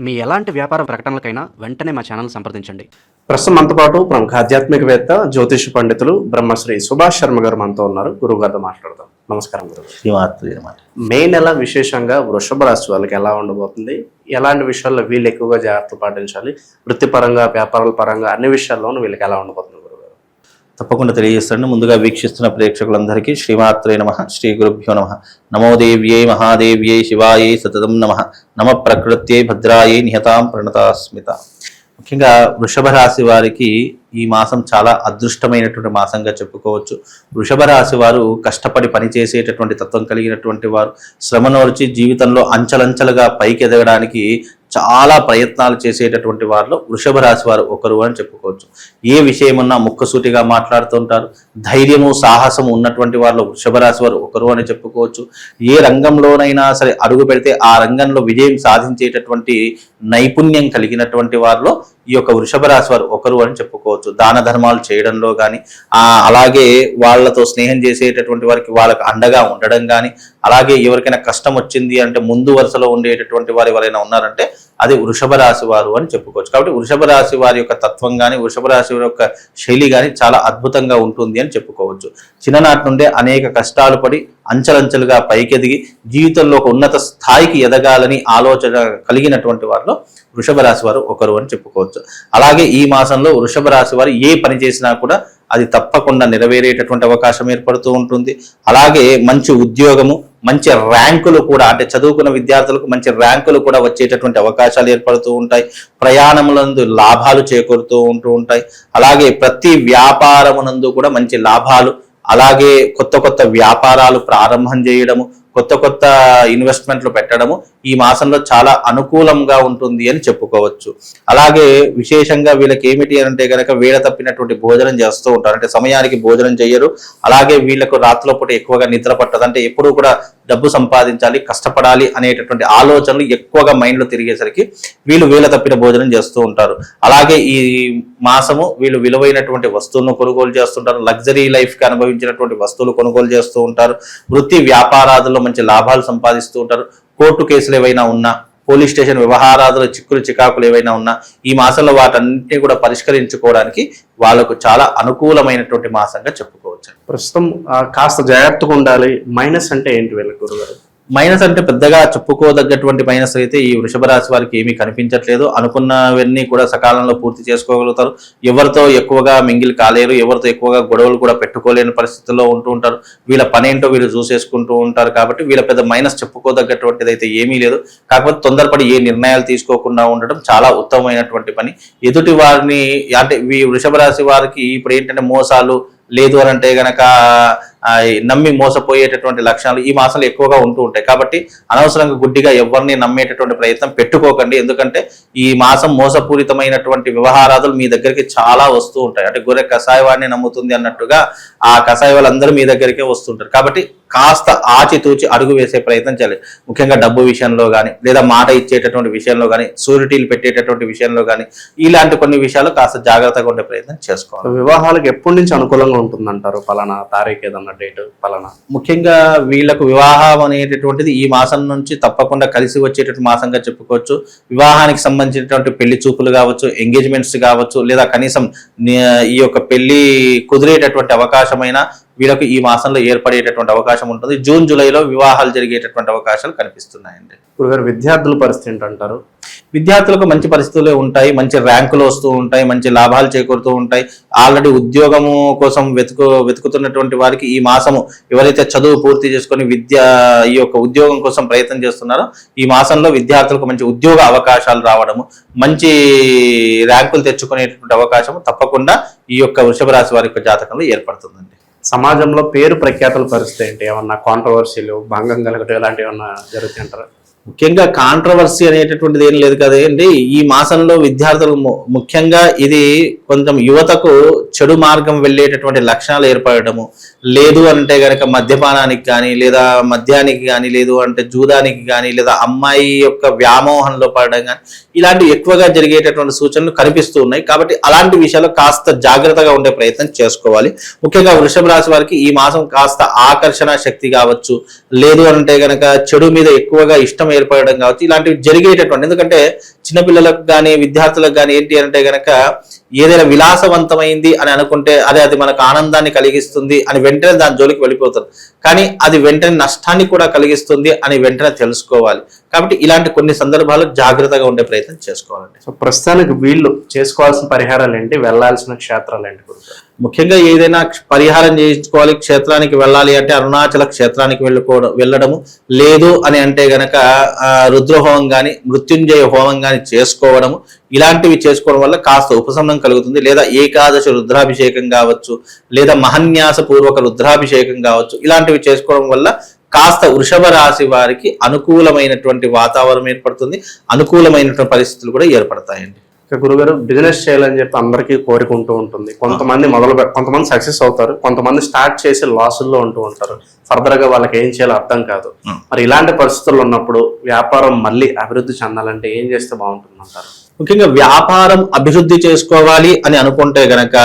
మీ ఎలాంటి వ్యాపార ప్రకటనలకైనా వెంటనే మా ఛానల్ సంప్రదించండి. ప్రస్తుతం మనతో పాటు ప్రముఖ ఆధ్యాత్మికవేత్త జ్యోతిష పండితులు బ్రహ్మశ్రీ సుభాష్ శర్మ గారు మనతో ఉన్నారు. గురువు గారితో మాట్లాడదాం. నమస్కారం గురువు. మే నెల విశేషంగా వృషభ రాశి వాళ్ళకి ఎలా ఉండబోతుంది, ఎలాంటి విషయాల్లో వీళ్ళు ఎక్కువగా జాగ్రత్త పాటించాలి, వృత్తిపరంగా వ్యాపారాల పరంగా అన్ని విషయాల్లోనూ వీళ్ళకి ఎలా ఉండబోతుంది గురుగారు? తప్పకుండా తెలియజేస్తాను. ముందుగా వీక్షిస్తున్న ప్రేక్షకులందరికీ శ్రీమాత్రే నమః, శ్రీ గురుభ్యో నమః. నమో దేవ్యై మహాదేవ్యై శివాయై సతతం నమః. నమ ప్రకృత్యై భద్రాయై నిహతాం ప్రణతాస్మిత. ముఖ్యంగా వృషభ రాశి వారికి ఈ మాసం చాలా అదృష్టమైనటువంటి మాసంగా చెప్పుకోవచ్చు. వృషభ రాశి వారు కష్టపడి పనిచేసేటటువంటి తత్వం కలిగినటువంటి వారు, శ్రమనోర్చి జీవితంలో అంచెలంచెలుగా పైకి ఎదగడానికి చాలా ప్రయత్నాలు చేసేటటువంటి వారిలో వృషభ రాశి వారు ఒకరు అని చెప్పుకోవచ్చు. ఏ విషయమన్నా ముక్కసూటిగా మాట్లాడుతుంటారు. ధైర్యము సాహసము ఉన్నటువంటి వారిలో వృషభ రాశి వారు ఒకరు అని చెప్పుకోవచ్చు. ఏ రంగంలోనైనా సరే అడుగు పెడితే ఆ రంగంలో విజయం సాధించేటటువంటి నైపుణ్యం కలిగినటువంటి వారిలో ఈ యొక్క వృషభ రాశి వారు ఒకరు అని చెప్పుకోవచ్చు. దాన ధర్మాలు చేయడంలో కానీ, అలాగే వాళ్ళతో స్నేహం చేసేటటువంటి వారికి వాళ్ళకి అండగా ఉండడం కానీ, అలాగే ఎవరికైనా కష్టం వచ్చింది అంటే ముందు వరుసలో ఉండేటటువంటి వారు ఎవరైనా ఉన్నారంటే అది వృషభ రాశి వారు అని చెప్పుకోవచ్చు. కాబట్టి వృషభ రాశి వారి యొక్క తత్వం కానీ, వృషభ రాశి వారి యొక్క శైలి కానీ చాలా అద్భుతంగా ఉంటుంది అని చెప్పుకోవచ్చు. చిన్ననాటి నుండే అనేక కష్టాలు పడి అంచెలంచెలుగా పైకెదిగి జీవితంలో ఒక ఉన్నత స్థాయికి ఎదగాలని ఆలోచన కలిగినటువంటి వారిలో వృషభ రాశి వారు ఒకరు అని చెప్పుకోవచ్చు. అలాగే ఈ మాసంలో వృషభ రాశి వారు ఏ పని చేసినా కూడా అది తప్పకుండా నెరవేరేటటువంటి అవకాశం ఏర్పడుతూ ఉంటుంది. అలాగే మంచి ఉద్యోగము, మంచి ర్యాంకులు కూడా, అంటే చదువుకున్న విద్యార్థులకు మంచి ర్యాంకులు కూడా వచ్చేటటువంటి అవకాశాలు ఏర్పడుతూ ఉంటాయి. ప్రయాణములందు లాభాలు చేకూరుతూ ఉంటాయి. అలాగే ప్రతి వ్యాపారమునందు కూడా మంచి లాభాలు, అలాగే కొత్త కొత్త వ్యాపారాలు ప్రారంభం చేయడము, కొత్త కొత్త ఇన్వెస్ట్మెంట్లు పెట్టడము ఈ మాసంలో చాలా అనుకూలంగా ఉంటుంది అని చెప్పుకోవచ్చు. అలాగే విశేషంగా వీళ్ళకి ఏమిటి అంటే కనుక వేళ తప్పినటువంటి భోజనం చేస్తూ ఉంటారు. అంటే సమయానికి భోజనం చేయరు. అలాగే వీళ్ళకు రాత్రిలో పూట ఎక్కువగా నిద్ర పట్టదు. అంటే ఎప్పుడూ కూడా డబ్బు సంపాదించాలి, కష్టపడాలి అనేటటువంటి ఆలోచనలు ఎక్కువగా మైండ్లో తిరిగేసరికి వీళ్ళు వేళ తప్పిన భోజనం చేస్తూ ఉంటారు. అలాగే ఈ మాసము వీళ్ళు విలువైనటువంటి వస్తువులను కొనుగోలు చేస్తుంటారు. లగ్జరీ లైఫ్కి అనుభవించినటువంటి వస్తువులు కొనుగోలు చేస్తూ ఉంటారు. వృత్తి వ్యాపారాదుల్లో మంచి లాభాలు సంపాదిస్తూ ఉంటారు. కోర్టు కేసులు ఏవైనా ఉన్నా, పోలీస్ స్టేషన్ వ్యవహారాదులు చిక్కులు చికాకులు ఏవైనా ఉన్నా ఈ మాసంలో వాటన్నిటిని కూడా పరిష్కరించుకోవడానికి వాళ్ళకు చాలా అనుకూలమైనటువంటి మాసంగా చెప్పుకోవచ్చు. ప్రస్తుతం కాస్త జాగ్రత్తగా ఉండాలి. మైనస్ అంటే ఏంటి వీళ్ళకి గురుగారు? మైనస్ అంటే పెద్దగా చెప్పుకోదగ్గటువంటి మైనస్ అయితే ఈ వృషభ రాశి వారికి ఏమీ కనిపించట్లేదు. అనుకున్నవన్నీ కూడా సకాలంలో పూర్తి చేసుకోగలుగుతారు. ఎవరితో ఎక్కువగా మింగిల్ కాలేరు, ఎవరితో ఎక్కువగా గొడవలు కూడా పెట్టుకోలేని పరిస్థితుల్లో ఉంటూ ఉంటారు. వీళ్ళ పనేంటో వీళ్ళు చూసేసుకుంటూ ఉంటారు. కాబట్టి వీళ్ళ పెద్ద మైనస్ చెప్పుకోదగ్గటువంటిది అయితే ఏమీ లేదు. కాకపోతే తొందరపడి ఏ నిర్ణయాలు తీసుకోకుండా ఉండడం చాలా ఉత్తమమైనటువంటి పని. ఎదుటి వారిని, అంటే ఈ వృషభ రాశి వారికి ఇప్పుడు ఏంటంటే మోసాలు లేదు అని అంటే గనక నమ్మి మోసపోయేటటువంటి లక్షణాలు ఈ మాసంలో ఎక్కువగా ఉంటూ ఉంటాయి. కాబట్టి అనవసరంగా గుడ్డిగా ఎవరిని నమ్మేటటువంటి ప్రయత్నం పెట్టుకోకండి. ఎందుకంటే ఈ మాసం మోసపూరితమైనటువంటి వ్యవహారాలు మీ దగ్గరికి చాలా వస్తూ ఉంటాయి. అంటే గొర్రె కషాయవాడిని నమ్ముతుంది అన్నట్టుగా ఆ కషాయ వాళ్ళందరూ మీ దగ్గరికే వస్తుంటారు. కాబట్టి కాస్త ఆచితూచి అడుగు వేసే ప్రయత్నం చేయాలి. ముఖ్యంగా డబ్బు విషయంలో కానీ, లేదా మాట ఇచ్చేటటువంటి విషయంలో కానీ, షూరిటీలు పెట్టేటటువంటి విషయంలో కానీ, ఇలాంటి కొన్ని విషయాలు కాస్త జాగ్రత్తగా ఉండే ప్రయత్నం చేసుకోవాలి. వివాహాలకు ఎప్పటి నుంచి అనుకూలంగా ఉంటుందంటారు? పలానా తారీఖు ఏదన్నా డేట్ పలానా? ముఖ్యంగా వీళ్ళకు వివాహం అనేటటువంటిది ఈ మాసం నుంచి తప్పకుండా కలిసి వచ్చేటటువంటి మాసంగా చెప్పుకోవచ్చు. వివాహానికి సంబంధించినటువంటి పెళ్లి చూపులు కావచ్చు, ఎంగేజ్మెంట్స్ కావచ్చు, లేదా కనీసం ఈ యొక్క పెళ్లి కుదిరేటటువంటి అవకాశమైన వీళ్ళకు ఈ మాసంలో ఏర్పడేటటువంటి అవకాశం ఉంటుంది. జూన్ జూలైలో వివాహాలు జరిగేటటువంటి అవకాశాలు కనిపిస్తున్నాయండి. గురుగారు, విద్యార్థుల పరిస్థితి ఏంటంటారు? విద్యార్థులకు మంచి పరిస్థితులే ఉంటాయి, మంచి ర్యాంకులు వస్తూ ఉంటాయి, మంచి లాభాలు చేకూరుతూ ఉంటాయి. ఆల్రెడీ ఉద్యోగము కోసం వెతుకుతున్నటువంటి వారికి ఈ మాసము ఎవరైతే చదువు పూర్తి చేసుకొని ఈ యొక్క ఉద్యోగం కోసం ప్రయత్నం చేస్తున్నారో ఈ మాసంలో విద్యార్థులకు మంచి ఉద్యోగ అవకాశాలు రావడము, మంచి ర్యాంకులు తెచ్చుకునేటటువంటి అవకాశము తప్పకుండా ఈ యొక్క వృషభ రాశి వారి యొక్క జాతకంలో ఏర్పడుతుందండి. సమాజంలో పేరు ప్రఖ్యాతుల పరిస్థితి ఏంటి? ఏమన్నా కాంట్రవర్సీలు, భంగం కలగటం ఇలాంటివి ఏమన్నా జరుగుతాయంటారా? ముఖ్యంగా కాంట్రవర్సీ అనేటటువంటిది ఏం లేదు కదండి. ఈ మాసంలో విద్యార్థులు ముఖ్యంగా ఇది కొంచెం యువతకు చెడు మార్గం వెళ్ళేటటువంటి లక్షణాలు ఏర్పడము, లేదు అంటే గనక మద్యపానానికి కానీ, లేదా మద్యానికి కానీ, లేదు అంటే జూదానికి కానీ, లేదా అమ్మాయి యొక్క వ్యామోహంలో పడడం కానీ, ఇలాంటివి ఎక్కువగా జరిగేటటువంటి సూచనలు కనిపిస్తూ ఉన్నాయి. కాబట్టి అలాంటి విషయాలు కాస్త జాగ్రత్తగా ఉండే ప్రయత్నం చేసుకోవాలి. ముఖ్యంగా వృషభ రాశి వారికి ఈ మాసం కాస్త ఆకర్షణ శక్తి కావచ్చు, లేదు అంటే గనక చెడు మీద ఎక్కువగా ఇష్టం ఏర్పడడం కావచ్చు, ఇలాంటివి జరిగేటటువంటి, ఎందుకంటే చిన్నపిల్లలకు కానీ విద్యార్థులకు కానీ ఏంటి అంటే గనక ఏదైనా విలాసవంతమైంది అని అనుకుంటే అది మనకు ఆనందాన్ని కలిగిస్తుంది అని వెంటనే దాని జోలికి వెళ్ళిపోతారు. కానీ అది వెంటనే నష్టాన్ని కూడా కలిగిస్తుంది అని వెంటనే తెలుసుకోవాలి. కాబట్టి ఇలాంటి కొన్ని సందర్భాల్లో జాగ్రత్తగా ఉండే ప్రయత్నం చేసుకోవాలండి. సో ప్రస్తుతానికి వీళ్ళు చేసుకోవాల్సిన పరిహారాలు ఏంటి, వెళ్ళాల్సిన క్షేత్రాలు ఏంటి గురుగారు? ముఖ్యంగా ఏదైనా పరిహారం చేయించుకోవాలి, క్షేత్రానికి వెళ్ళాలి అంటే అరుణాచల క్షేత్రానికి వెళ్ళడము, లేదు అని అంటే గనక రుద్రహోమం కానీ మృత్యుంజయ హోమం కానీ చేసుకోవడము, ఇలాంటివి చేసుకోవడం వల్ల కాస్త ఉపశమనం కలుగుతుంది. లేదా ఏకాదశి రుద్రాభిషేకం కావచ్చు, లేదా మహన్యాస పూర్వక రుద్రాభిషేకం కావచ్చు, ఇలాంటివి చేసుకోవడం వల్ల కాస్త వృషభ రాశి వారికి అనుకూలమైనటువంటి వాతావరణం ఏర్పడుతుంది, అనుకూలమైనటువంటి పరిస్థితులు కూడా ఏర్పడతాయండి. ఇక గురుగారు, బిజినెస్ చేయాలని చెప్పి అందరికీ కోరుకుంటూ ఉంటుంది. కొంతమంది కొంతమంది సక్సెస్ అవుతారు, కొంతమంది స్టార్ట్ చేసి లాసుల్లో ఉంటూ ఉంటారు. ఫర్దర్ గా వాళ్ళకి ఏం చేయాలో అర్థం కాదు. మరి ఇలాంటి పరిస్థితుల్లో ఉన్నప్పుడు వ్యాపారం మళ్ళీ అభివృద్ధి చెందాలంటే ఏం చేస్తే బాగుంటుంది అంటారు? ముఖ్యంగా వ్యాపారం అభివృద్ధి చేసుకోవాలి అని అనుకుంటే గనక,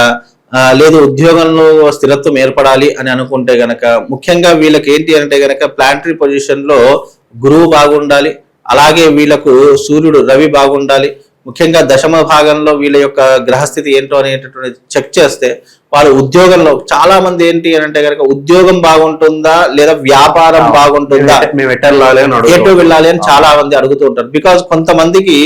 లేదు ఉద్యోగంలో స్థిరత్వం ఏర్పడాలి అని అనుకుంటే గనక, ముఖ్యంగా వీళ్ళకి ఏంటి అంటే గనక ప్లానటరీ పొజిషన్ లో గురువు బాగుండాలి, అలాగే వీళ్ళకు సూర్యుడు రవి బాగుండాలి. ముఖ్యంగా దశమ భాగంలో వీళ్ళ యొక్క గ్రహస్థితి ఏంటో అనేటటువంటి చెక్ చేస్తే వాళ్ళు ఉద్యోగంలో చాలా మంది ఏంటి అని అంటే కనుక ఉద్యోగం బాగుంటుందా లేదా వ్యాపారం బాగుంటుందా, ఎటు వెళ్ళాలి అని చాలా మంది అడుగుతూ ఉంటారు. బికాజ్ కొంతమందికి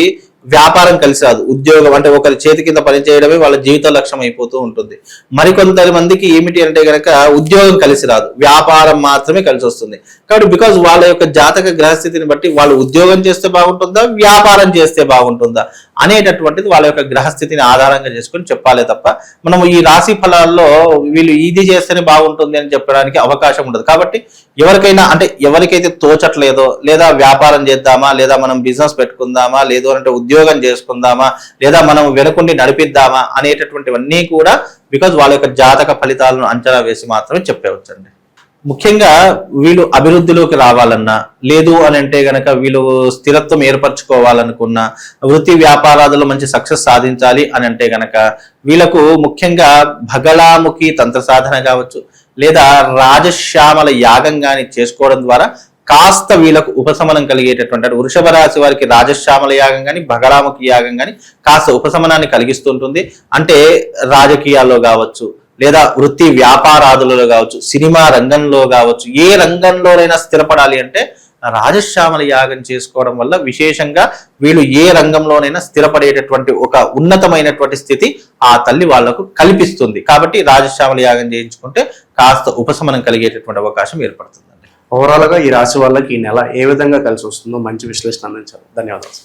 వ్యాపారం కలిసి రాదు, ఉద్యోగం అంటే ఒకరి చేతి కింద పనిచేయడమే వాళ్ళ జీవిత లక్ష్యం అయిపోతూ ఉంటుంది. మరికొంతమందికి ఏమిటి అంటే కనుక ఉద్యోగం కలిసి రాదు, వ్యాపారం మాత్రమే కలిసి వస్తుంది. కాబట్టి బికాజ్ వాళ్ళ యొక్క జాతక గ్రహస్థితిని బట్టి వాళ్ళు ఉద్యోగం చేస్తే బాగుంటుందా, వ్యాపారం చేస్తే బాగుంటుందా అనేటటువంటిది వాళ్ళ యొక్క గ్రహస్థితిని ఆధారంగా చేసుకొని చెప్పాలి తప్ప మనము ఈ రాశి ఫలాల్లో వీళ్ళు ఇది చేస్తేనే బాగుంటుంది అని చెప్పడానికి అవకాశం ఉండదు. కాబట్టి ఎవరికైతే తోచట్లేదో, లేదా వ్యాపారం చేద్దామా, లేదా మనం బిజినెస్ పెట్టుకుందామా, లేదు అంటే ఉద్యోగం చేసుకుందామా, లేదా మనం వెనుకుండి నడిపిద్దామా అనేటటువంటివన్నీ కూడా బికాజ్ వాళ్ళ యొక్క జాతక ఫలితాలను అంచనా వేసి మాత్రమే చెప్పవచ్చండి. ముఖ్యంగా వీళ్ళు అభివృద్ధిలోకి రావాలన్నా, లేదు అని అంటే గనక వీళ్ళు స్థిరత్వం ఏర్పరచుకోవాలనుకున్నా, వృత్తి వ్యాపారాలలో మంచి సక్సెస్ సాధించాలి అని అంటే గనక వీళ్ళకు ముఖ్యంగా భగళాముఖి తంత్ర సాధన కావచ్చు, లేదా రాజశ్యామల యాగం కానీ చేసుకోవడం ద్వారా కాస్త వీళ్ళకు ఉపశమనం కలిగేటటువంటి, వృషభ రాశి వారికి రాజశ్యామల యాగం కానీ భగళాముఖి యాగం కానీ కాస్త ఉపశమనాన్ని కలిగిస్తుంటుంది. అంటే రాజకీయాల్లో కావచ్చు, లేదా వృత్తి వ్యాపారాదులలో కావచ్చు, సినిమా రంగంలో కావచ్చు, ఏ రంగంలోనైనా స్థిరపడాలి అంటే రాజశ్యామల యాగం చేసుకోవడం వల్ల విశేషంగా వీళ్ళు ఏ రంగంలోనైనా స్థిరపడేటటువంటి ఒక ఉన్నతమైనటువంటి స్థితి ఆ తల్లి వాళ్లకు కల్పిస్తుంది. కాబట్టి రాజశ్యామల యాగం చేయించుకుంటే కాస్త ఉపశమనం కలిగేటటువంటి అవకాశం ఏర్పడుతుందండి. ఓవరాల్ గా ఈ రాశి వాళ్ళకి ఈ నెల ఏ విధంగా కలిసి వస్తుందో మంచి విశ్లేషణ అందించారు. ధన్యవాదాలు.